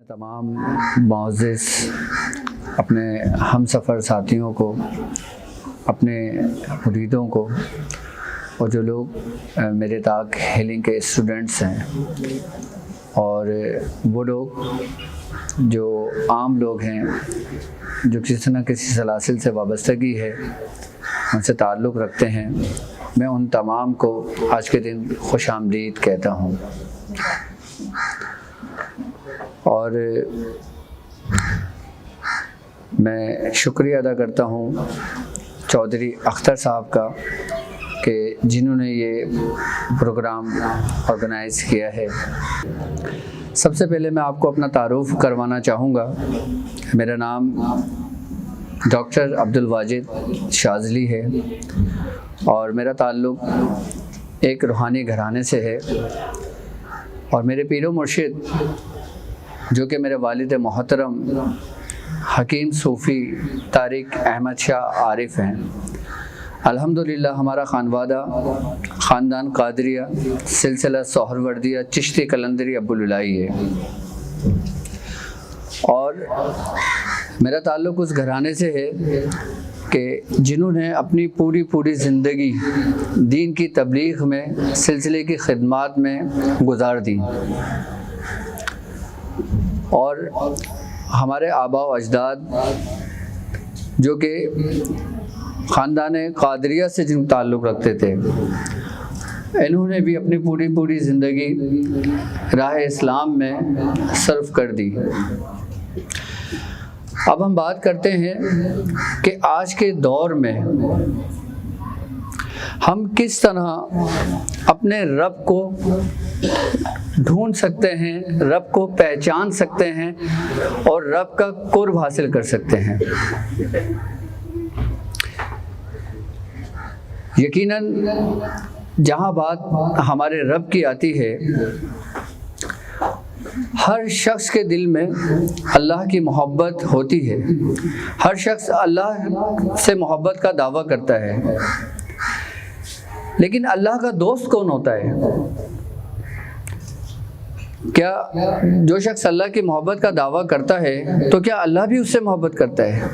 تمام معزز اپنے ہم سفر ساتھیوں کو، اپنے مریدوں کو، اور جو لوگ میرے تاک ہیلنگ کے اسٹوڈنٹس ہیں اور وہ لوگ جو عام لوگ ہیں جو کسی نہ کسی سلاسل سے وابستگی ہے، ان سے تعلق رکھتے ہیں، میں ان تمام کو آج کے دن خوش آمدید کہتا ہوں۔ اور میں شکریہ ادا کرتا ہوں چودھری اختر صاحب کا کہ جنہوں نے یہ پروگرام آرگنائز کیا ہے۔ سب سے پہلے میں آپ کو اپنا تعارف کروانا چاہوں گا۔ میرا نام ڈاکٹر عبدالواجد شاذلی ہے اور میرا تعلق ایک روحانی گھرانے سے ہے، اور میرے پیر و مرشد جو کہ میرے والد محترم حکیم صوفی طارق احمد شاہ عارف ہیں۔ الحمدللہ ہمارا خاندان قادریہ سلسلہ سہروردیہ چشتی قلندری ابوالعلائی ہے، اور میرا تعلق اس گھرانے سے ہے کہ جنہوں نے اپنی پوری زندگی دین کی تبلیغ میں، سلسلے کی خدمات میں گزار دی، اور ہمارے آباء و اجداد جو کہ خاندان قادریہ سے جن تعلق رکھتے تھے، انہوں نے بھی اپنی پوری زندگی راہ اسلام میں صرف کر دی۔ اب ہم بات کرتے ہیں کہ آج کے دور میں ہم کس طرح اپنے رب کو ڈھونڈ سکتے ہیں، رب کو پہچان سکتے ہیں اور رب کا قرب حاصل کر سکتے ہیں۔ یقیناً جہاں بات ہمارے رب کی آتی ہے، ہر شخص کے دل میں اللہ کی محبت ہوتی ہے، ہر شخص اللہ سے محبت کا دعویٰ کرتا ہے، لیکن اللہ کا دوست کون ہوتا ہے؟ کیا جو شخص اللہ کی محبت کا دعویٰ کرتا ہے تو کیا اللہ بھی اس سے محبت کرتا ہے؟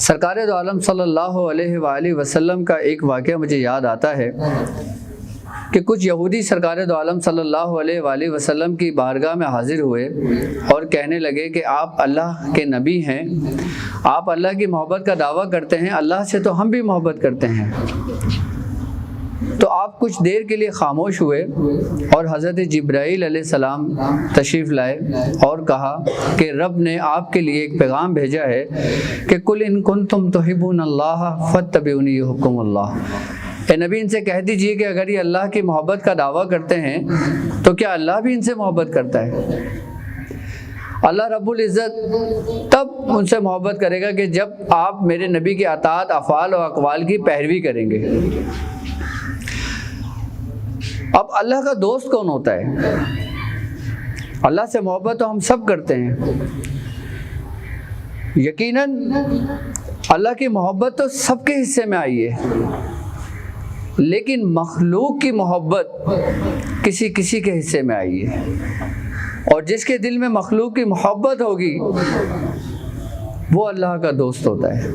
سرکار دو عالم صلی اللہ علیہ وآلہ وسلم کا ایک واقعہ مجھے یاد آتا ہے کہ کچھ یہودی سرکار دو عالم صلی اللہ علیہ وآلہ وسلم کی بارگاہ میں حاضر ہوئے اور کہنے لگے کہ آپ اللہ کے نبی ہیں، آپ اللہ کی محبت کا دعویٰ کرتے ہیں، اللہ سے تو ہم بھی محبت کرتے ہیں۔ تو آپ کچھ دیر کے لیے خاموش ہوئے اور حضرت جبرائیل علیہ السلام تشریف لائے اور کہا کہ رب نے آپ کے لیے ایک پیغام بھیجا ہے کہ قل ان کنتم تحبون اللہ فاتبعونی یحببکم اللہ۔ اے نبی، ان سے کہہ دیجئے کہ اگر یہ اللہ کی محبت کا دعویٰ کرتے ہیں تو کیا اللہ بھی ان سے محبت کرتا ہے؟ اللہ رب العزت تب ان سے محبت کرے گا کہ جب آپ میرے نبی کے اطاعت افعال و اقوال کی پیروی کریں گے۔ اب اللہ کا دوست کون ہوتا ہے؟ اللہ سے محبت تو ہم سب کرتے ہیں، یقیناً اللہ کی محبت تو سب کے حصے میں آئی ہے، لیکن مخلوق کی محبت کسی کے حصے میں آئی ہے، اور جس کے دل میں مخلوق کی محبت ہوگی وہ اللہ کا دوست ہوتا ہے۔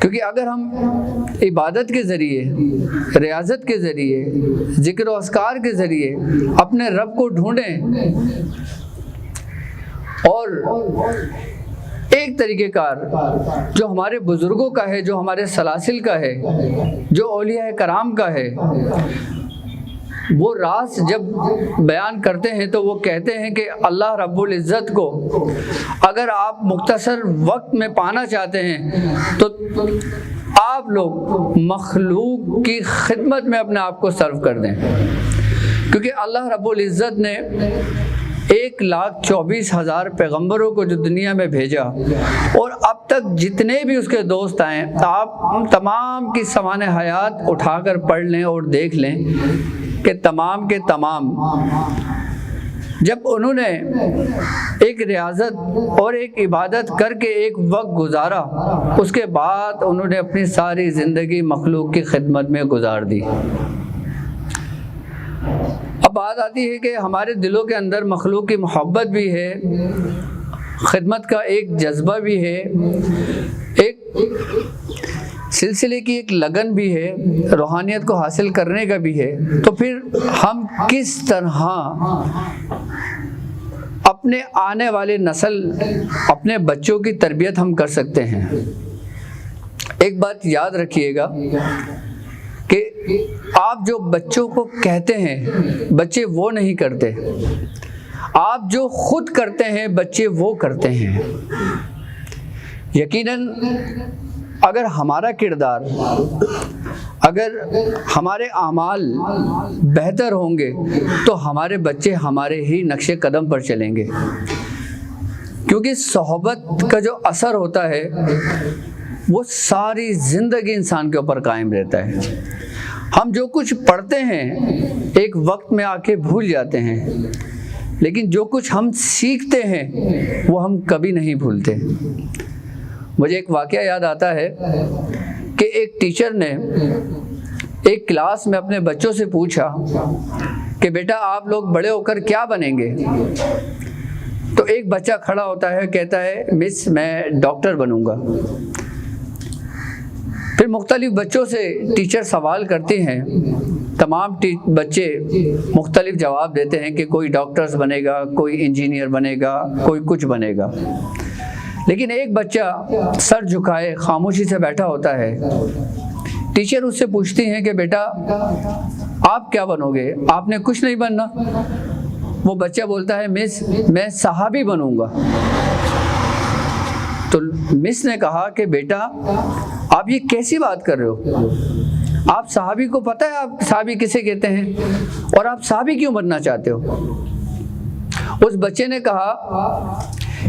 کیونکہ اگر ہم عبادت کے ذریعے، ریاضت کے ذریعے، ذکر و اذکار کے ذریعے اپنے رب کو ڈھونڈیں اور ایک طریقہ کار جو ہمارے بزرگوں کا ہے، جو ہمارے سلاسل کا ہے، جو اولیاء کرام کا ہے، وہ راز جب بیان کرتے ہیں تو وہ کہتے ہیں کہ اللہ رب العزت کو اگر آپ مختصر وقت میں پانا چاہتے ہیں تو آپ لوگ مخلوق کی خدمت میں اپنے آپ کو صرف کر دیں، کیونکہ اللہ رب العزت نے 1,24,000 پیغمبروں کو جو دنیا میں بھیجا، اور اب تک جتنے بھی اس کے دوست آئے، آپ تمام کی سمان حیات اٹھا کر پڑھ لیں اور دیکھ لیں کہ تمام کے تمام جب انہوں نے ایک ریاضت اور ایک عبادت کر کے ایک وقت گزارا، اس کے بعد انہوں نے اپنی ساری زندگی مخلوق کی خدمت میں گزار دی۔ اب بات آتی ہے کہ ہمارے دلوں کے اندر مخلوق کی محبت بھی ہے، خدمت کا ایک جذبہ بھی ہے، ایک سلسلے کی ایک لگن بھی ہے، روحانیت کو حاصل کرنے کا بھی ہے، تو پھر ہم کس طرح اپنے آنے والے نسل، اپنے بچوں کی تربیت ہم کر سکتے ہیں؟ ایک بات یاد رکھیے گا کہ آپ جو بچوں کو کہتے ہیں بچے وہ نہیں کرتے، آپ جو خود کرتے ہیں بچے وہ کرتے ہیں۔ یقیناً اگر ہمارا کردار، اگر ہمارے اعمال بہتر ہوں گے تو ہمارے بچے ہمارے ہی نقش قدم پر چلیں گے، کیونکہ صحبت کا جو اثر ہوتا ہے وہ ساری زندگی انسان کے اوپر قائم رہتا ہے۔ ہم جو کچھ پڑھتے ہیں ایک وقت میں آ کے بھول جاتے ہیں، لیکن جو کچھ ہم سیکھتے ہیں وہ ہم کبھی نہیں بھولتے۔ مجھے ایک واقعہ یاد آتا ہے کہ ایک ٹیچر نے ایک کلاس میں اپنے بچوں سے پوچھا کہ بیٹا آپ لوگ بڑے ہو کر کیا بنیں گے؟ تو ایک بچہ کھڑا ہوتا ہے، کہتا ہے مس میں ڈاکٹر بنوں گا۔ پھر مختلف بچوں سے ٹیچر سوال کرتی ہیں، تمام بچے مختلف جواب دیتے ہیں کہ کوئی ڈاکٹرز بنے گا، کوئی انجینئر بنے گا، کوئی کچھ بنے گا، لیکن ایک بچہ سر جھکائے خاموشی سے بیٹھا ہوتا ہے۔ ٹیچر اس سے پوچھتی ہیں کہ بیٹا آپ کیا بنو گے؟ آپ نے کچھ نہیں بننا۔ وہ بچہ بولتا ہے مس میں صحابی بنوں گا۔ تو مس نے کہا کہ بیٹا آپ یہ کیسی بات کر رہے ہو؟ آپ صحابی کو پتہ ہے آپ صحابی کسے کہتے ہیں، اور آپ صحابی کیوں بننا چاہتے ہو؟ اس بچے نے کہا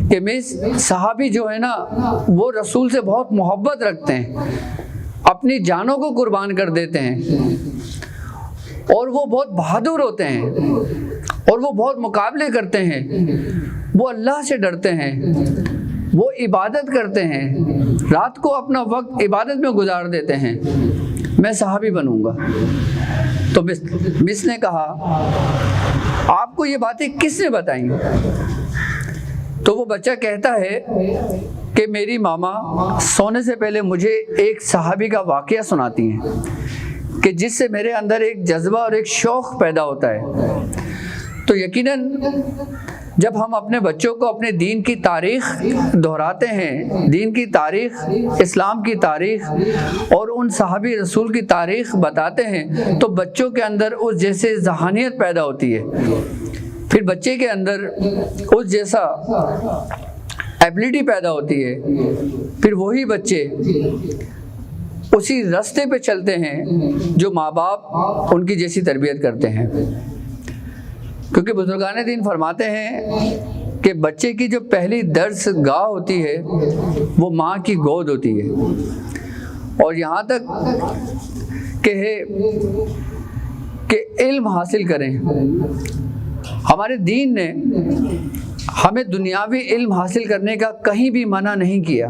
کہ مس صحابی جو ہے نا وہ رسول سے بہت محبت رکھتے ہیں، اپنی جانوں کو قربان کر دیتے ہیں، اور وہ بہت بہادر ہوتے ہیں، اور وہ بہت مقابلے کرتے ہیں، وہ اللہ سے ڈرتے ہیں، وہ عبادت کرتے ہیں، رات کو اپنا وقت عبادت میں گزار دیتے ہیں، میں صحابی بنوں گا۔ تو مس نے کہا آپ کو یہ باتیں کس نے بتائیں؟ تو وہ بچہ کہتا ہے کہ میری ماما سونے سے پہلے مجھے ایک صحابی کا واقعہ سناتی ہیں کہ جس سے میرے اندر ایک جذبہ اور ایک شوق پیدا ہوتا ہے۔ تو یقیناً جب ہم اپنے بچوں کو اپنے دین کی تاریخ دہراتے ہیں، دین کی تاریخ، اسلام کی تاریخ اور ان صحابی رسول کی تاریخ بتاتے ہیں، تو بچوں کے اندر اس جیسے ذہانیت پیدا ہوتی ہے، پھر بچے کے اندر اس جیسا ایبلٹی پیدا ہوتی ہے، پھر وہی بچے اسی راستے پہ چلتے ہیں جو ماں باپ ان کی جیسی تربیت کرتے ہیں۔ کیونکہ بزرگان دین فرماتے ہیں کہ بچے کی جو پہلی درس گاہ ہوتی ہے وہ ماں کی گود ہوتی ہے، اور یہاں تک کہ علم حاصل کریں۔ ہمارے دین نے ہمیں دنیاوی علم حاصل کرنے کا کہیں بھی منع نہیں کیا،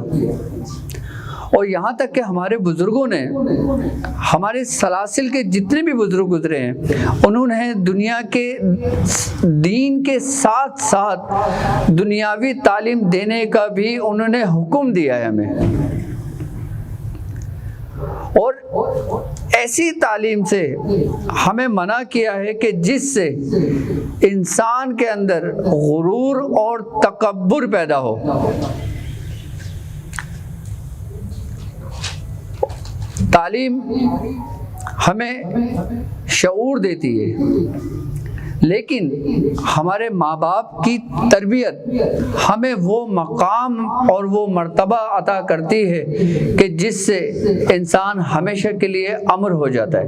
اور یہاں تک کہ ہمارے بزرگوں نے، ہمارے سلاسل کے جتنے بھی بزرگ گزرے ہیں، انہوں نے دنیا کے دین کے ساتھ ساتھ دنیاوی تعلیم دینے کا بھی انہوں نے حکم دیا ہے ہمیں، اور ایسی تعلیم سے ہمیں منع کیا ہے کہ جس سے انسان کے اندر غرور اور تکبر پیدا ہو۔ تعلیم ہمیں شعور دیتی ہے، لیکن ہمارے ماں باپ کی تربیت ہمیں وہ مقام اور وہ مرتبہ عطا کرتی ہے کہ جس سے انسان ہمیشہ کے لیے امر ہو جاتا ہے،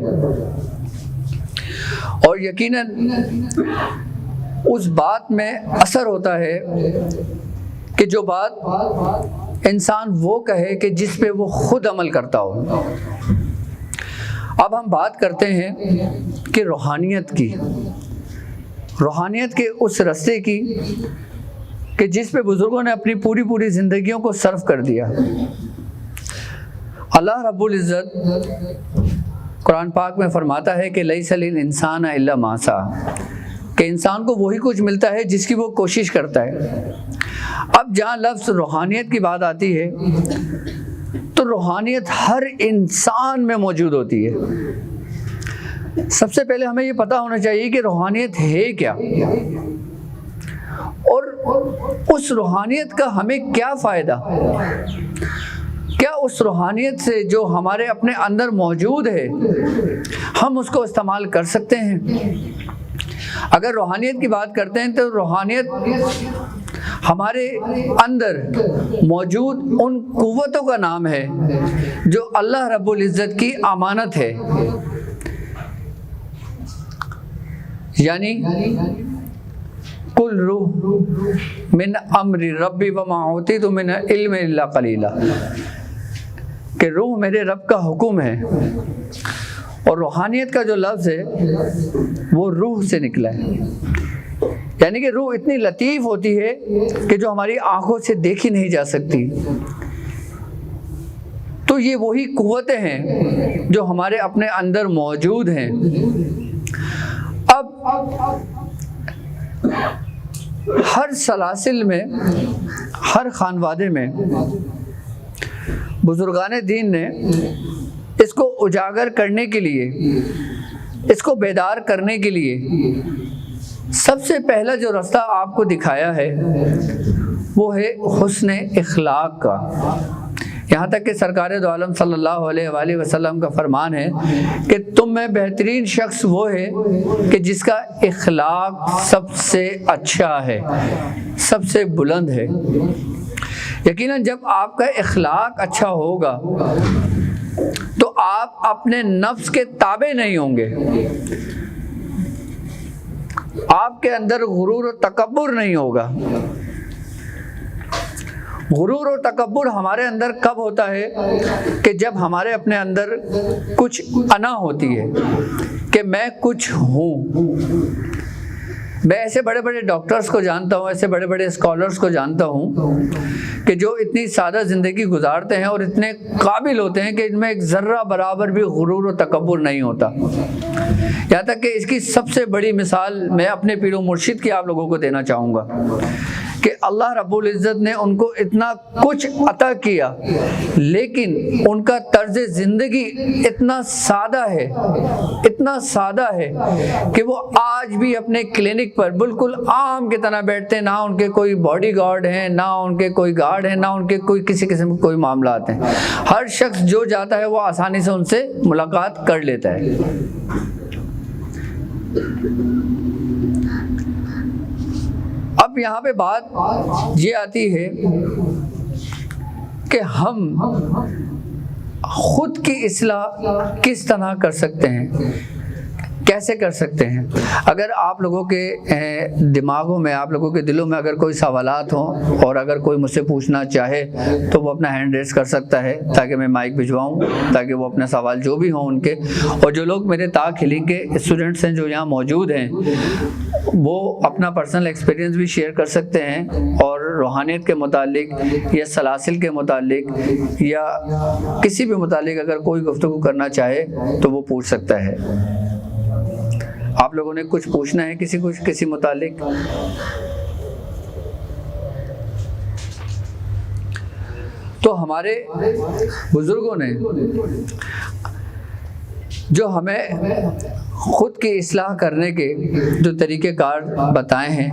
اور یقیناً اس بات میں اثر ہوتا ہے کہ جو بات انسان وہ کہے کہ جس پہ وہ خود عمل کرتا ہو۔ اب ہم بات کرتے ہیں کہ روحانیت کے اس رستے کی کہ جس پہ بزرگوں نے اپنی پوری زندگیوں کو صرف کر دیا۔ اللہ رب العزت قرآن پاک میں فرماتا ہے کہ لیس للانسان الا ما سعی، کہ انسان کو وہی کچھ ملتا ہے جس کی وہ کوشش کرتا ہے۔ اب جہاں لفظ روحانیت کی بات آتی ہے تو روحانیت ہر انسان میں موجود ہوتی ہے۔ سب سے پہلے ہمیں یہ پتہ ہونا چاہیے کہ روحانیت ہے کیا، اور اس روحانیت کا ہمیں کیا فائدہ، کیا اس روحانیت سے جو ہمارے اپنے اندر موجود ہے ہم اس کو استعمال کر سکتے ہیں۔ اگر روحانیت کی بات کرتے ہیں تو روحانیت ہمارے اندر موجود ان قوتوں کا نام ہے جو اللہ رب العزت کی امانت ہے، یعنی کل روح من امر ربی وما اوتیت من علم الا قلیلا، کہ روح میرے رب کا حکم ہے، اور روحانیت کا جو لفظ ہے وہ روح سے نکلا ہے، یعنی کہ روح اتنی لطیف ہوتی ہے کہ جو ہماری آنکھوں سے دیکھی نہیں جا سکتی۔ تو یہ وہی قوتیں ہیں جو ہمارے اپنے اندر موجود ہیں۔ اب ہر سلاسل میں، ہر خانوادے میں بزرگان دین نے اس کو اجاگر کرنے کے لیے، اس کو بیدار کرنے کے لیے سب سے پہلا جو راستہ آپ کو دکھایا ہے وہ ہے حسن اخلاق کا۔ یہاں تک کہ سرکار دو عالم صلی اللہ علیہ وآلہ وسلم کا فرمان ہے کہ تم میں بہترین شخص وہ ہے کہ جس کا اخلاق سب سے اچھا ہے، سب سے بلند ہے۔ یقیناً جب آپ کا اخلاق اچھا ہوگا تو آپ اپنے نفس کے تابع نہیں ہوں گے، آپ کے اندر غرور و تکبر نہیں ہوگا۔ غرور و تکبر ہمارے اندر کب ہوتا ہے کہ جب ہمارے اپنے اندر کچھ انا ہوتی ہے کہ میں کچھ ہوں۔ میں ایسے بڑے بڑے ڈاکٹرز کو جانتا ہوں، ایسے بڑے بڑے اسکالرز کو جانتا ہوں کہ جو اتنی سادہ زندگی گزارتے ہیں اور اتنے قابل ہوتے ہیں کہ ان میں ایک ذرہ برابر بھی غرور و تکبر نہیں ہوتا۔ یہاں تک کہ اس کی سب سے بڑی مثال میں اپنے پیر و مرشد کی آپ لوگوں کو دینا چاہوں گا کہ اللہ رب العزت نے ان کو اتنا کچھ عطا کیا، لیکن ان کا طرز زندگی اتنا سادہ ہے، اتنا سادہ ہے کہ وہ آج بھی اپنے کلینک پر بالکل عام کی طرح بیٹھتے ہیں، نہ ان کے کوئی باڈی گارڈ ہیں، نہ ان کے کوئی گارڈ ہیں، نہ ان کے کوئی کسی قسم کے کوئی معاملات ہیں۔ ہر شخص جو جاتا ہے وہ آسانی سے ان سے ملاقات کر لیتا ہے۔ اب یہاں پہ بات یہ آتی ہے کہ ہم خود کی اصلاح کس طرح کر سکتے ہیں، کیسے کر سکتے ہیں۔ اگر آپ لوگوں کے دماغوں میں، آپ لوگوں کے دلوں میں اگر کوئی سوالات ہوں اور اگر کوئی مجھ سے پوچھنا چاہے تو وہ اپنا ہینڈ ریز کر سکتا ہے تاکہ میں مائک بھجواؤں، تاکہ وہ اپنا سوال جو بھی ہوں ان کے، اور جو لوگ میرے تاک ہیلنگ کے اسٹوڈنٹس ہیں جو یہاں موجود ہیں وہ اپنا پرسنل ایکسپیرینس بھی شیئر کر سکتے ہیں، اور روحانیت کے متعلق یا سلاسل کے متعلق یا کسی بھی متعلق اگر کوئی گفتگو کرنا چاہے تو وہ پوچھ سکتا ہے۔ آپ لوگوں نے کچھ پوچھنا ہے کسی متعلق؟ تو ہمارے بزرگوں نے جو ہمیں خود کی اصلاح کرنے کے جو طریقہ کار بتائے ہیں،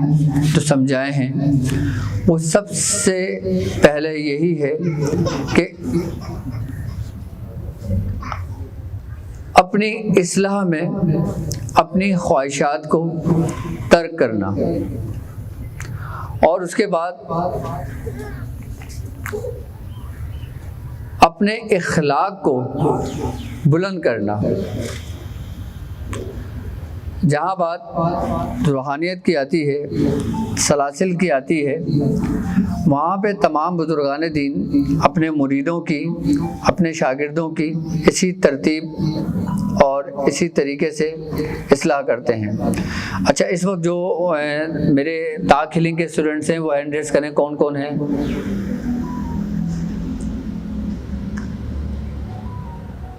جو سمجھائے ہیں، وہ سب سے پہلے یہی ہے کہ اپنی اصلاح میں اپنی خواہشات کو ترک کرنا، اور اس کے بعد اپنے اخلاق کو بلند کرنا۔ جہاں بات روحانیت کی آتی ہے، سلاسل کی آتی ہے، وہاں پہ تمام بزرگان دین اپنے مریدوں کی، اپنے شاگردوں کی اسی ترتیب اور اسی طریقے سے اصلاح کرتے ہیں۔ اچھا، اس وقت جو میرے تاک ہیلنگ کے اسٹوڈنٹس ہیں وہ ہینڈ ریز کریں، کون کون ہیں؟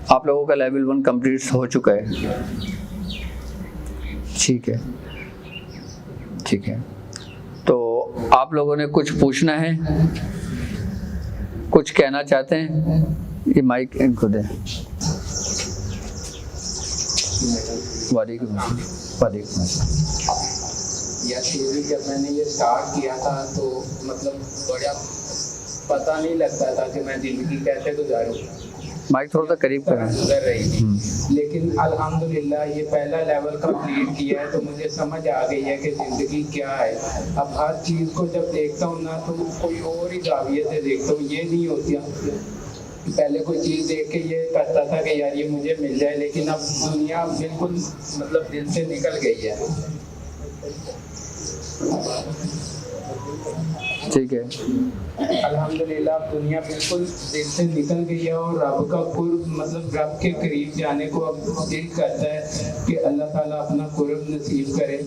آپ لوگوں کا لیول 1 کمپلیٹ ہو چکا ہے، ٹھیک ہے۔ ٹھیک ہے، تو آپ لوگوں نے کچھ پوچھنا ہے، کچھ کہنا چاہتے ہیں؟ یہ مائک ان کو دیں۔ وعلیکم السلام۔ وعلیکم السلام۔ یا تھیوری جب میں نے یہ اسٹارٹ کیا تھا تو مطلب بڑا پتہ نہیں لگتا تھا کہ میں زندگی کیسے گزاروں، مائک تھوڑا سا قریب کریں۔ گزر رہی تھی، لیکن الحمدللہ یہ پہلا لیول کمپلیٹ کیا ہے تو مجھے سمجھ آ گئی ہے کہ زندگی کیا ہے۔ اب ہر چیز کو جب دیکھتا ہوں نا تو کوئی اور ہی زاویے سے دیکھتا ہوں، یہ نہیں ہوتی۔ پہلے کوئی چیز دیکھ کے یہ کرتا تھا کہ یار یہ مجھے مل جائے، لیکن اب دنیا بالکل مطلب دل سے نکل گئی ہے۔ ٹھیک ہے، الحمدللہ اب دنیا بالکل دل سے نکل گئی ہے، اور رب کا قرب مطلب رب کے قریب جانے کو اب دل کرتا ہے کہ اللہ تعالیٰ اپنا قرب نصیب کرے۔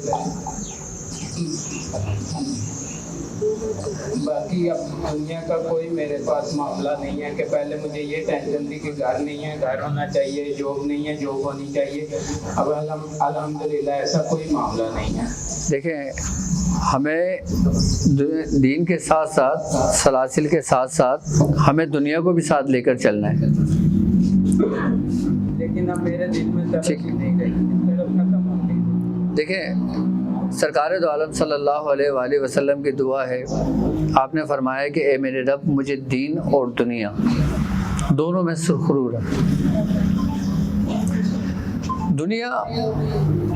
باقی اب دنیا کا کوئی میرے پاس معاملہ نہیں ہے کہ پہلے مجھے یہ ٹینشن تھی کہ گھر نہیں ہے، گھر ہونا چاہیے، جاب نہیں ہے، جاب ہونی چاہیے۔ اب الحمدللہ ایسا کوئی معاملہ نہیں ہے۔ دیکھیں، ہمیں دین کے ساتھ ساتھ، سلاسل کے ساتھ ساتھ، ہمیں دنیا کو بھی ساتھ لے کر چلنا ہے۔ لیکن اب میرے دل میں طرف نہیں رہی، طرف ختم ہو گئی۔ دیکھیں، سرکار دو عالم صلی اللہ علیہ وآلہ وسلم کی دعا ہے، آپ نے فرمایا کہ اے میرے رب، مجھے دین اور دنیا دونوں میں سرخرو رکھ۔ دنیا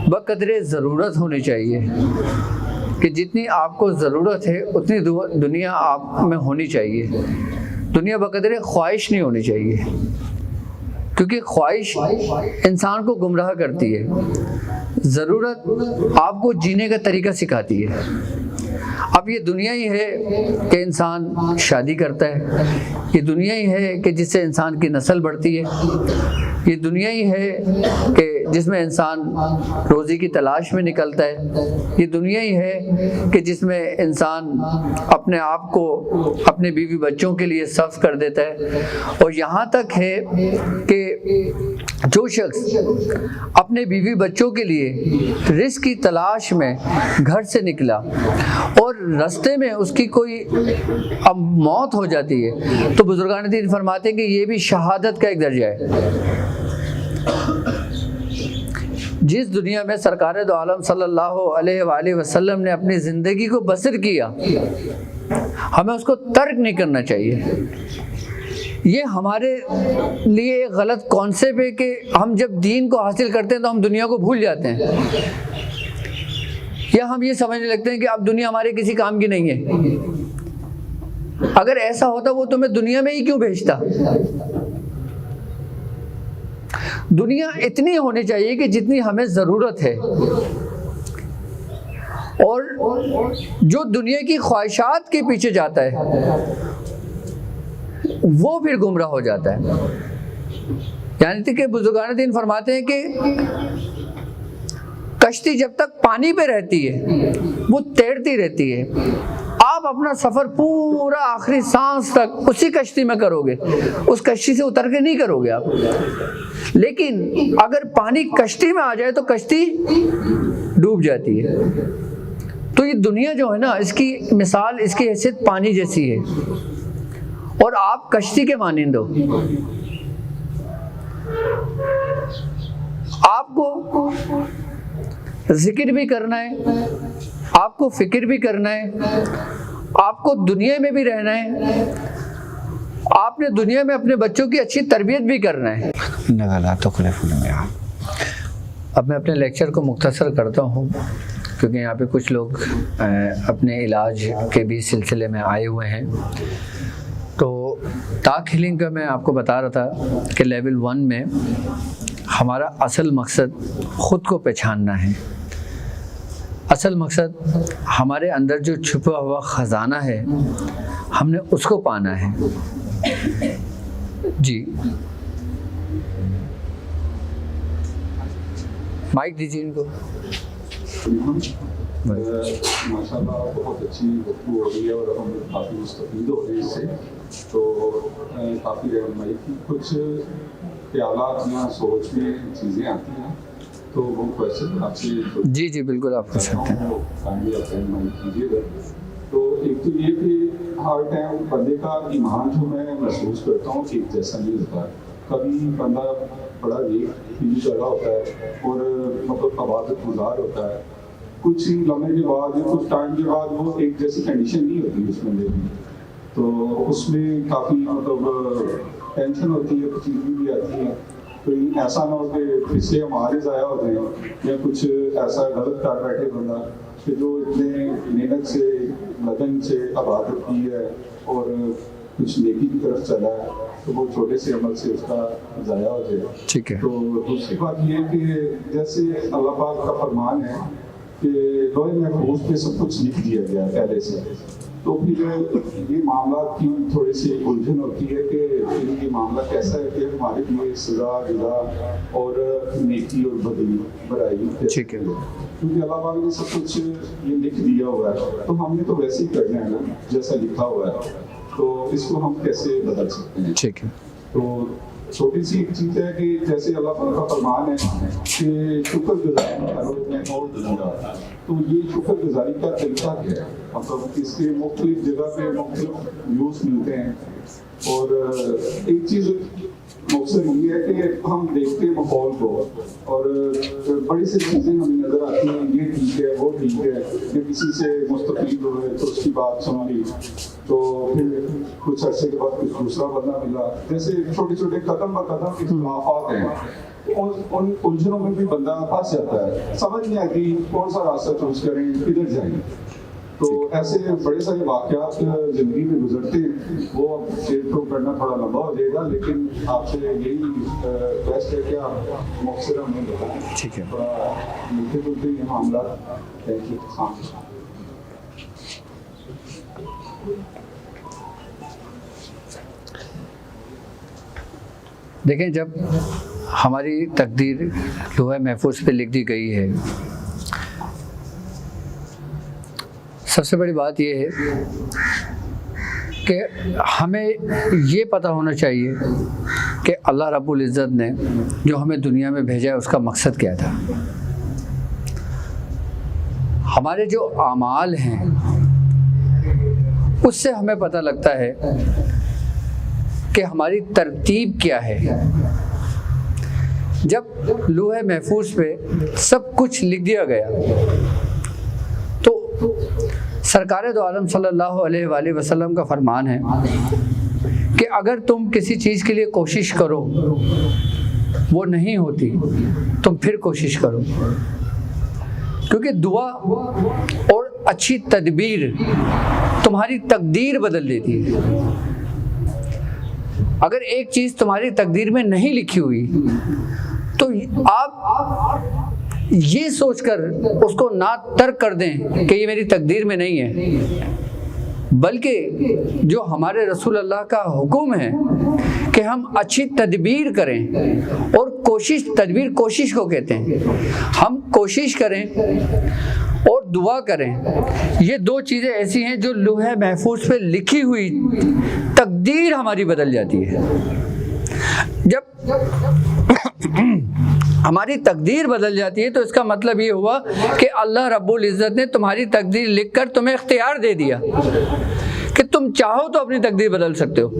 بقدر ضرورت ہونی چاہیے کہ جتنی آپ کو ضرورت ہے اتنی دنیا آپ میں ہونی چاہیے۔ دنیا بقدر خواہش نہیں ہونی چاہیے، کیونکہ خواہش انسان کو گمراہ کرتی ہے۔ ضرورت آپ کو جینے کا طریقہ سکھاتی ہے۔ اب یہ دنیا ہی ہے کہ انسان شادی کرتا ہے، یہ دنیا ہی ہے کہ جس سے انسان کی نسل بڑھتی ہے، یہ دنیا ہی ہے کہ جس میں انسان روزی کی تلاش میں نکلتا ہے، یہ دنیا ہی ہے کہ جس میں انسان اپنے آپ کو اپنے بیوی بچوں کے لیے صرف کر دیتا ہے۔ اور یہاں تک ہے کہ جو شخص اپنے بیوی بچوں کے لیے رزق کی تلاش میں گھر سے نکلا اور راستے میں اس کی کوئی موت ہو جاتی ہے تو بزرگان دین فرماتے ہیں کہ یہ بھی شہادت کا ایک درجہ ہے۔ جس دنیا میں سرکار دو عالم صلی اللہ علیہ وآلہ وسلم نے اپنی زندگی کو بسر کیا، ہمیں اس کو ترک نہیں کرنا چاہیے۔ یہ ہمارے لیے ایک غلط کانسیپٹ ہے کہ ہم جب دین کو حاصل کرتے ہیں تو ہم دنیا کو بھول جاتے ہیں، یا ہم یہ سمجھنے لگتے ہیں کہ اب دنیا ہمارے کسی کام کی نہیں ہے۔ اگر ایسا ہوتا وہ تمہیں دنیا میں ہی کیوں بھیجتا؟ دنیا اتنی ہونی چاہیے کہ جتنی ہمیں ضرورت ہے، اور جو دنیا کی خواہشات کے پیچھے جاتا ہے وہ پھر گمراہ ہو جاتا ہے۔ یعنی کہ بزرگان دین فرماتے ہیں کہ کشتی جب تک پانی پہ رہتی ہے وہ تیرتی رہتی ہے، آپ اپنا سفر پورا آخری سانس تک اسی کشتی میں کرو گے، اس کشتی سے اتر کے نہیں کرو گے آپ۔ لیکن اگر پانی کشتی میں آ جائے تو کشتی ڈوب جاتی ہے۔ تو یہ دنیا جو ہے نا، اس کی مثال، اس کی حیثیت پانی جیسی ہے، اور آپ کشتی کے مانند ہو۔ آپ کو ذکر بھی کرنا ہے، آپ کو فکر بھی کرنا ہے، آپ کو دنیا میں بھی رہنا ہے، آپ نے دنیا میں اپنے بچوں کی اچھی تربیت بھی کرنا ہے۔ اب میں اپنے لیکچر کو مختصر کرتا ہوں، کیونکہ یہاں پہ کچھ لوگ اپنے علاج کے بھی سلسلے میں آئے ہوئے ہیں۔ تو ٹاک ہیلنگ کا میں آپ کو بتا رہا تھا کہ لیول 1 میں ہمارا اصل مقصد خود کو پہچاننا ہے۔ اصل مقصد ہمارے اندر جو چھپا ہوا خزانہ ہے، ہم نے اس کو پانا ہے۔ جی مائک دیجیے ان کو۔ ماشاء اللہ بہت اچھی گفتگو ہو رہی ہے اور ہم کافی مستفید ہو رہے ہیں اس سے، تو کافی رہنمائی کی کچھ خیالات یا سوچ میں چیزیں آتی ہیں۔ تو وہ کوشچن آپ سے جی جی بالکل آپ پوچھ سکتے ہیں. کیجیے گا. تو ایک تو یہ کہ ہر ٹائم بندے کا ایمان جو میں محسوس کرتا ہوں ایک جیسا نہیں ہوتا. کبھی بندہ بڑا نیک فیل کر رہا ہوتا ہے اور مطلب عبادت گزار ہوتا ہے, کچھ ہی لمحے کے بعد یا کچھ ٹائم کے بعد وہ ایک جیسی کنڈیشن نہیں ہوتی اس بندے کی, تو اس میں کافی مطلب ٹینشن ہوتی ہے, کچھ چیزیں بھی آتی ہیں. کوئی ایسا نہ ہو کہ اس سے ہمارے ضائع ہوتے ہیں یا کچھ ایسا غلط کر بیٹھے بندہ کہ جو اتنے محنت سے لگن سے عبادت کی ہے اور کچھ نیکی کی طرف چلا ہے تو وہ چھوٹے سے عمل سے اس کا ضائع ہو جائے. ٹھیک ہے. تو دوسری بات یہ کہ جیسے اللہ پاک کا فرمان ہے کہ لوہے محفوظ پہ سب کچھ لکھ دیا گیا ہے پہلے سے, تو پھر یہ معاملات کی تھوڑی سی الجھن ہوتی ہے کہ یہ معاملہ کیسا ہے کہ ہمارے لیے سزا جزا اور نیکی اور برائی ٹھیک ہے, کیونکہ اللہ پاک نے سب کچھ یہ لکھ دیا ہوا ہے تو ہم نے تو ویسے ہی کرنا ہے نا جیسا لکھا ہوا ہے, تو اس کو ہم کیسے بدل سکتے ہیں. ٹھیک ہے. تو چھوٹی سی ایک چیز ہے کہ جیسے اللہ پاک کا فرمان ہے کہ شکر گزاری میں اور دوں گا, تو یہ شکر گزاری کا طریقہ کیا ہے, مطلب اس کے مختلف جگہ پہ مختلف ویوز ملتے ہیں. اور ایک چیز مقصد یہ ہے کہ ہم دیکھتے ہیں ماحول کو اور بڑی سی چیزیں ہمیں نظر آتی ہیں, یہ ٹھیک ہے وہ ٹھیک ہے, یا کسی سے مستفید ہوئے تو اس کی بات سن لی تو پھر کچھ عرصے کے بعد کچھ دوسرا بندہ ملا, جیسے چھوٹے چھوٹے قدم بہ قدم اختلافات ہیں, ان الجھنوں میں بھی بندہ پھنس جاتا ہے, سمجھ نہیں آتی کون سا راستہ چوز کریں, کدھر جائیں. تو ایسے بڑے سارے واقعات زندگی میں گزرتے ہیں, وہ اب شیئر تو کرنا تھوڑا لمبا ہو جائے گا, لیکن آپ سے یہی بیسٹ ہے کہ آپ مختصر ہمیں بتائیں. ٹھیک ہے. تھوڑا ملتے جلتے یہ معاملات. Thank you. دیکھیں, جب ہماری تقدیر لوح محفوظ پہ لکھ دی گئی ہے, سب سے بڑی بات یہ ہے کہ ہمیں یہ پتہ ہونا چاہیے کہ اللہ رب العزت نے جو ہمیں دنیا میں بھیجا ہے اس کا مقصد کیا تھا. ہمارے جو اعمال ہیں اس سے ہمیں پتہ لگتا ہے کہ ہماری ترتیب کیا ہے. جب لوح محفوظ پہ سب کچھ لکھ دیا گیا تو سرکار دو عالم صلی اللہ علیہ وآلہ وسلم کا فرمان ہے کہ اگر تم کسی چیز کے لیے کوشش کرو وہ نہیں ہوتی, تم پھر کوشش کرو, کیونکہ دعا اور اچھی تدبیر تمہاری تقدیر بدل دیتی ہے. اگر ایک چیز تمہاری تقدیر میں نہیں لکھی ہوئی تو آپ یہ سوچ کر اس کو نہ ترک کر دیں کہ یہ میری تقدیر میں نہیں ہے, بلکہ جو ہمارے رسول اللہ کا حکم ہے کہ ہم اچھی تدبیر کریں, اور تدبیر کوشش کو کہتے ہیں, ہم کوشش کریں اور دعا کریں. یہ دو چیزیں ایسی ہیں جو لوح محفوظ پہ لکھی ہوئی تقدیر ہماری بدل جاتی ہے. جب ہماری تقدیر بدل جاتی ہے تو اس کا مطلب یہ ہوا کہ اللہ رب العزت نے تمہاری تقدیر لکھ کر تمہیں اختیار دے دیا کہ تم چاہو تو اپنی تقدیر بدل سکتے ہو,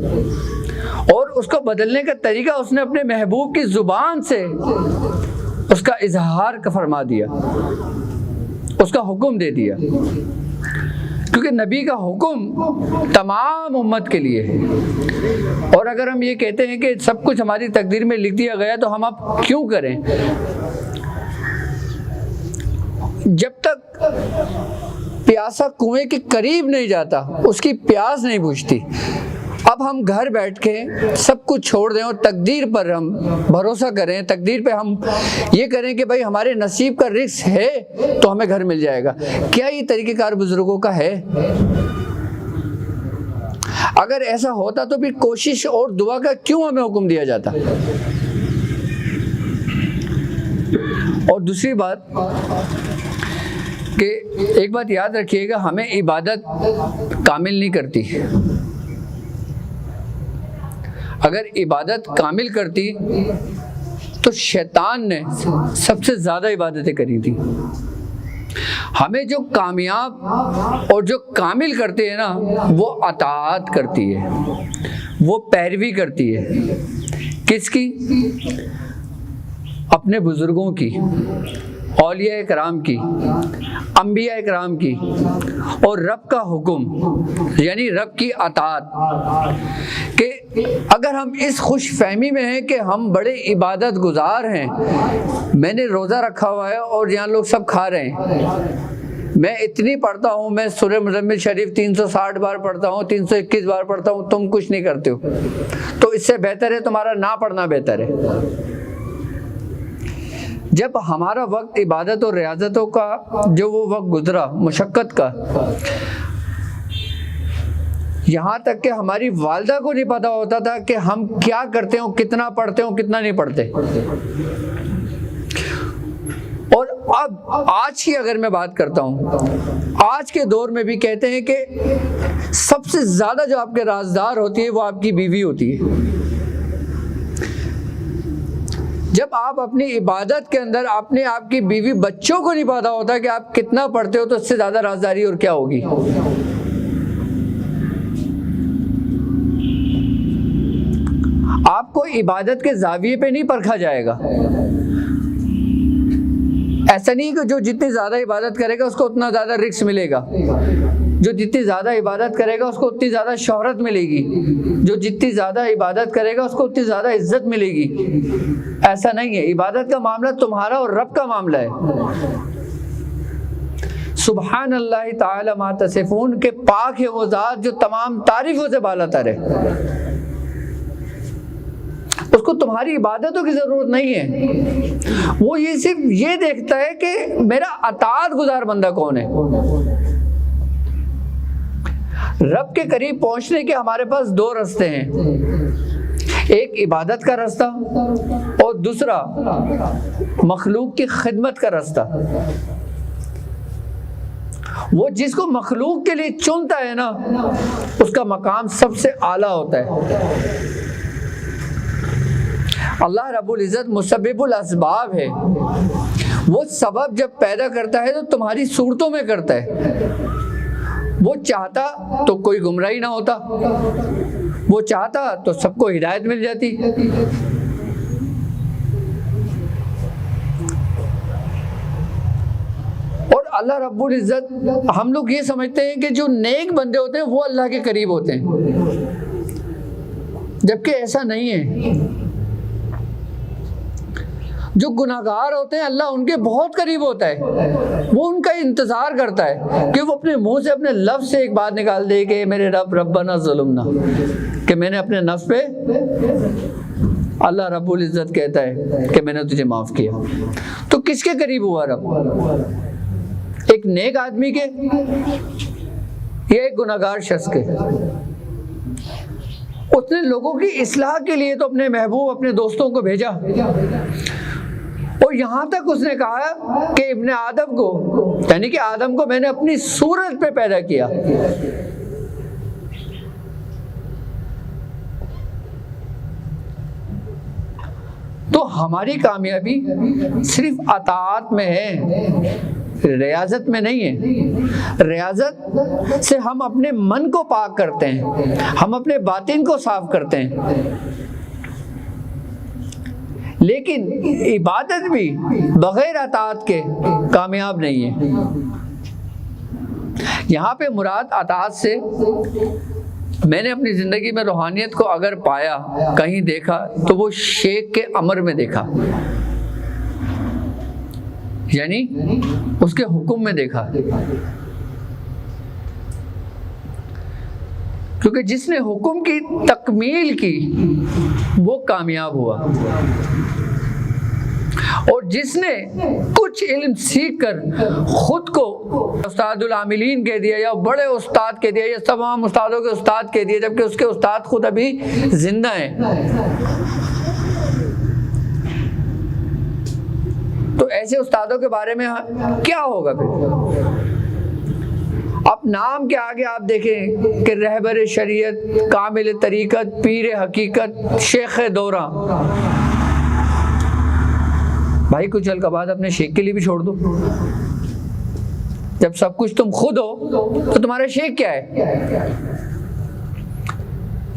اور اس کو بدلنے کا طریقہ اس نے اپنے محبوب کی زبان سے اس کا اظہار کا فرما دیا, اس کا حکم دے دیا, کیونکہ نبی کا حکم تمام امت کے لیے ہے. اور اگر ہم یہ کہتے ہیں کہ سب کچھ ہماری تقدیر میں لکھ دیا گیا تو ہم اب کیوں کریں؟ جب تک پیاسا کنویں کے قریب نہیں جاتا اس کی پیاس نہیں بجھتی. اب ہم گھر بیٹھ کے سب کچھ چھوڑ دیں اور تقدیر پر ہم بھروسہ کریں, تقدیر پہ ہم یہ کریں کہ بھائی ہمارے نصیب کا رزق ہے تو ہمیں گھر مل جائے گا. کیا یہ طریقہ کار بزرگوں کا ہے؟ اگر ایسا ہوتا تو پھر کوشش اور دعا کا کیوں ہمیں حکم دیا جاتا؟ اور دوسری بات کہ ایک بات یاد رکھیے گا, ہمیں عبادت کامل نہیں کرتی. اگر عبادت کامل کرتی تو شیطان نے سب سے زیادہ عبادتیں کری تھی. ہمیں جو کامیاب اور جو کامل کرتے ہیں نا وہ اطاعت کرتی ہے، وہ پیروی کرتی ہے. کس کی؟ اپنے بزرگوں کی، اولیاء کرام کی، انبیاء کرام کی، اور رب کا حکم یعنی رب کی اطاعت. کہ اگر ہم اس خوش فہمی میں ہیں کہ ہم بڑے عبادت گزار ہیں، میں نے روزہ رکھا ہوا ہے اور یہاں لوگ سب کھا رہے ہیں، میں اتنی پڑھتا ہوں، میں سورہ مزمل شریف 360 بار پڑھتا ہوں، 321 بار پڑھتا ہوں، تم کچھ نہیں کرتے ہو، تو اس سے بہتر ہے تمہارا نہ پڑھنا بہتر ہے. جب ہمارا وقت عبادت اور ریاضتوں کا جو وہ وقت گزرا مشقت کا، یہاں تک کہ ہماری والدہ کو نہیں پتا ہوتا تھا کہ ہم کیا کرتے ہوں، کتنا پڑھتے ہوں، کتنا نہیں پڑھتے. اور اب آج کی اگر میں بات کرتا ہوں، آج کے دور میں بھی کہتے ہیں کہ سب سے زیادہ جو آپ کے رازدار ہوتی ہے وہ آپ کی بیوی ہوتی ہے. جب آپ اپنی عبادت کے اندر اپنے آپ کی بیوی بچوں کو نہیں پتا ہوتا کہ آپ کتنا پڑھتے ہو، تو اس سے زیادہ رازداری اور کیا ہوگی. آپ کو عبادت کے زاویے پہ نہیں پرکھا جائے گا. ایسا نہیں کہ جو جتنی زیادہ عبادت کرے گا اس کو اتنا زیادہ رزق ملے گا، جو جتنی زیادہ عبادت کرے گا اس کو اتنی زیادہ شہرت ملے گی، جو جتنی زیادہ عبادت کرے گا اس کو اتنی زیادہ عزت ملے گی. ایسا نہیں ہے. عبادت کا معاملہ تمہارا اور رب کا معاملہ ہے. سبحان اللہ تعالی ما تصفون، کہ پاک ہے وہ ذات جو تمام تعریفوں سے بالا تر ہے. اس کو تمہاری عبادتوں کی ضرورت نہیں ہے، وہ یہ صرف یہ دیکھتا ہے کہ میرا اطاعت گزار بندہ کون ہے. رب کے قریب پہنچنے کے ہمارے پاس دو راستے ہیں، ایک عبادت کا راستہ اور دوسرا مخلوق کی خدمت کا راستہ. وہ جس کو مخلوق کے لیے چنتا ہے نا اس کا مقام سب سے اعلیٰ ہوتا ہے. اللہ رب العزت مسبب الاسباب ہے. وہ سبب جب پیدا کرتا ہے تو تمہاری صورتوں میں کرتا ہے. وہ چاہتا تو کوئی گمراہی نہ ہوتا، وہ چاہتا تو سب کو ہدایت مل جاتی. اور اللہ رب العزت، ہم لوگ یہ سمجھتے ہیں کہ جو نیک بندے ہوتے ہیں وہ اللہ کے قریب ہوتے ہیں، جبکہ ایسا نہیں ہے. جو گناہگار ہوتے ہیں اللہ ان کے بہت قریب ہوتا ہے، وہ ان کا انتظار کرتا ہے کہ وہ اپنے منہ سے اپنے لفظ سے ایک بات نکال دے کہ میرے رب ربنا ظلمنا، کہ میں نے اپنے نفس پہ، اللہ رب العزت کہتا ہے کہ میں نے تجھے معاف کیا. تو کس کے قریب ہوا رب؟ ایک نیک آدمی کے یا ایک گناہگار شخص کے؟ اس نے لوگوں کی اصلاح کے لیے تو اپنے محبوب اپنے دوستوں کو بھیجا، اور یہاں تک اس نے کہا کہ ابن آدم کو، یعنی کہ آدم کو میں نے اپنی صورت پہ پیدا کیا. تو ہماری کامیابی صرف اطاعت میں ہے، ریاضت میں نہیں ہے. ریاضت سے ہم اپنے من کو پاک کرتے ہیں، ہم اپنے باطن کو صاف کرتے ہیں. لیکن عبادت بھی بغیر اطاعت کے کامیاب نہیں ہے. یہاں پہ مراد اطاعت سے، میں نے اپنی زندگی میں روحانیت کو اگر پایا، کہیں دیکھا، تو وہ شیخ کے امر میں دیکھا، یعنی اس کے حکم میں دیکھا. کیونکہ جس نے حکم کی تکمیل کی وہ کامیاب ہوا، اور جس نے کچھ علم سیکھ کر خود کو استاد العاملین کہہ دیا یا بڑے استاد کہہ دیا یا تمام استادوں کے استاد کہہ دیا، جبکہ اس کے استاد خود ابھی زندہ ہیں، تو ایسے استادوں کے بارے میں کیا ہوگا پھر؟ اب نام کے آگے آپ دیکھیں کہ رہبر شریعت، کامل طریقت، پیر حقیقت، شیخ دورہ. بھائی کچھ عرصے بعد اپنے شیخ کے لیے بھی چھوڑ دو. جب سب کچھ تم خود ہو تو تمہارا شیخ کیا ہے؟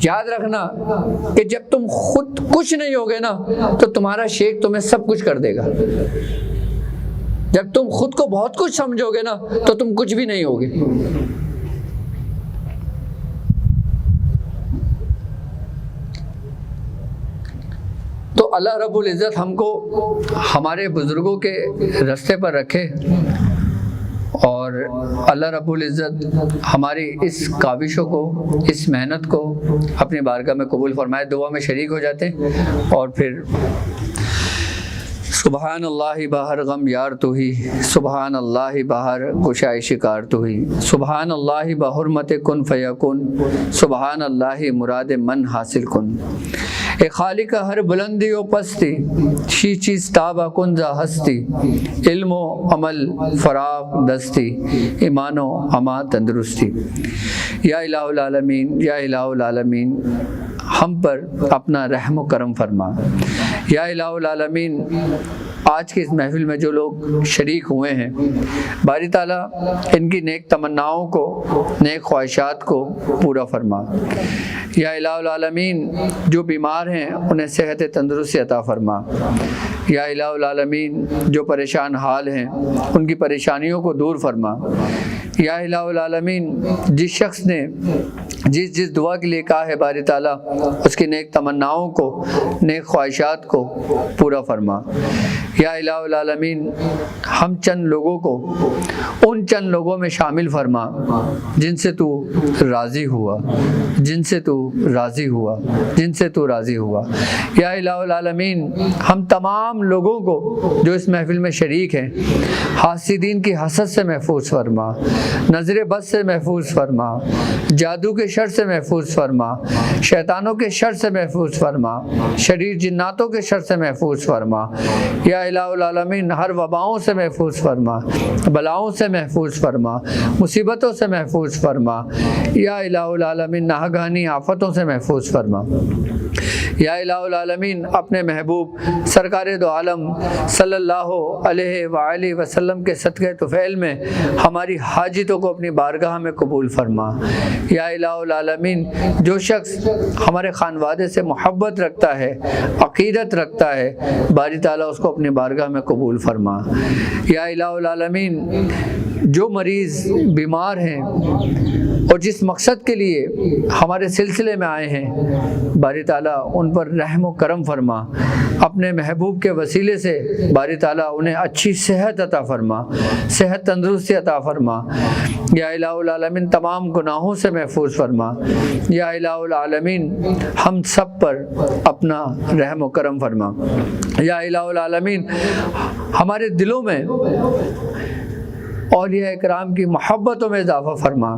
یاد رکھنا کہ جب تم خود کچھ نہیں ہوگے نا تو تمہارا شیخ تمہیں سب کچھ کر دے گا. جب تم خود کو بہت کچھ سمجھو گے نا تو تم کچھ بھی نہیں ہوگے. تو اللہ رب العزت ہم کو ہمارے بزرگوں کے راستے پر رکھے، اور اللہ رب العزت ہماری اس کاوشوں کو، اس محنت کو اپنی بارگاہ میں قبول فرمائے. دعا میں شریک ہو جاتے ہیں اور پھر سبحان اللہ باہر غم یار تو ہی، سبحان اللہ باہر گشائے شکار تو ہی، سبحان اللہ بحرمت کن فیکن، سبحان اللہ مراد من حاصل کن. اے خالق ہر بلندی و پستی، شی چیز تابہ کن زا ہستی، علم و عمل فراغ دستی، ایمان و اما تندرستی. یا الہ العالمین، یا الہ العالمین ہم پر اپنا رحم و کرم فرما. یا الہ العالمین آج کی اس محفل میں جو لوگ شریک ہوئے ہیں، باری تعالیٰ ان کی نیک تمناؤں کو، نیک خواہشات کو پورا فرما. یا الہ العالمین جو بیمار ہیں انہیں صحت تندرستی عطا فرما. یا الہ العالمین جو پریشان حال ہیں ان کی پریشانیوں کو دور فرما. یا الہ العالمین جس شخص نے جس دعا کے لیے کہا ہے باری تعالیٰ اس کی نیک تمناؤں کو، نیک خواہشات کو پورا فرما. یا الہ العالمین ہم چند لوگوں کو ان چند لوگوں میں شامل فرما جن سے تو راضی ہوا، جن سے تو راضی ہوا، جن سے تو راضی ہوا. یا الہ العالمین ہم تمام لوگوں کو جو اس محفل میں شریک ہیں حاسدین کی حسد سے محفوظ فرما، نظر بد سے محفوظ فرما، جادو کے شر سے محفوظ فرما، شیطانوں کے شر سے محفوظ فرما، شریر جناتوں کے شر سے محفوظ فرما. یا الہ العالمین ہر وباؤں سے محفوظ فرما، بلاؤں سے محفوظ فرما، مصیبتوں سے محفوظ فرما. یا الہ العالمین ناگہانی آفتوں سے محفوظ فرما. یا الہ العالمین اپنے محبوب سرکار دو عالم صلی اللہ علیہ وآلہ وسلم کے صدقہ طفیل میں ہماری حاجتوں کو اپنی بارگاہ میں قبول فرما. یا الہ العالمین جو شخص ہمارے خانوادے سے محبت رکھتا ہے، عقیدت رکھتا ہے، باری تعالیٰ اس کو اپنی بارگاہ میں قبول فرما. یا الہ العالمین جو مریض بیمار ہیں اور جس مقصد کے لیے ہمارے سلسلے میں آئے ہیں، باری تعالیٰ ان پر رحم و کرم فرما. اپنے محبوب کے وسیلے سے باری تعالیٰ انہیں اچھی صحت عطا فرما، صحت تندرستی عطا فرما. یا الہ العالمین تمام گناہوں سے محفوظ فرما. یا الہ العالمین ہم سب پر اپنا رحم و کرم فرما. یا الہ العالمین ہمارے دلوں میں اولیاء اکرام کی محبتوں میں اضافہ فرما.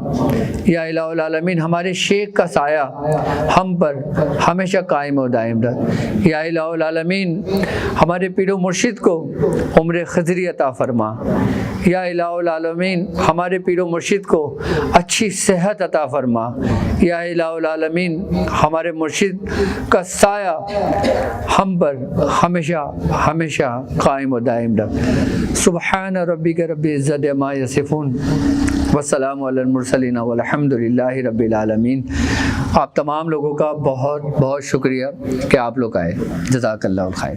یا الہ العالمین ہمارے شیخ کا سایہ ہم پر ہمیشہ قائم و دائم رکھ. یا الہ العالمین ہمارے پیر و مرشد کو عمر خضری عطا فرما. یا الہ العالمین ہمارے پیر و مرشد کو اچھی صحت عطا فرما. یا الہ العالمین ہمارے مرشد کا سایہ ہم پر ہمیشہ ہمیشہ قائم و دائم رکھ. سبحان ربک رب العزت عما یصفون والسلام علی المرسلین والحمد للہ رب العالمین. آپ تمام لوگوں کا بہت بہت شکریہ کہ آپ لوگ آئے. جزاک اللہ خیر.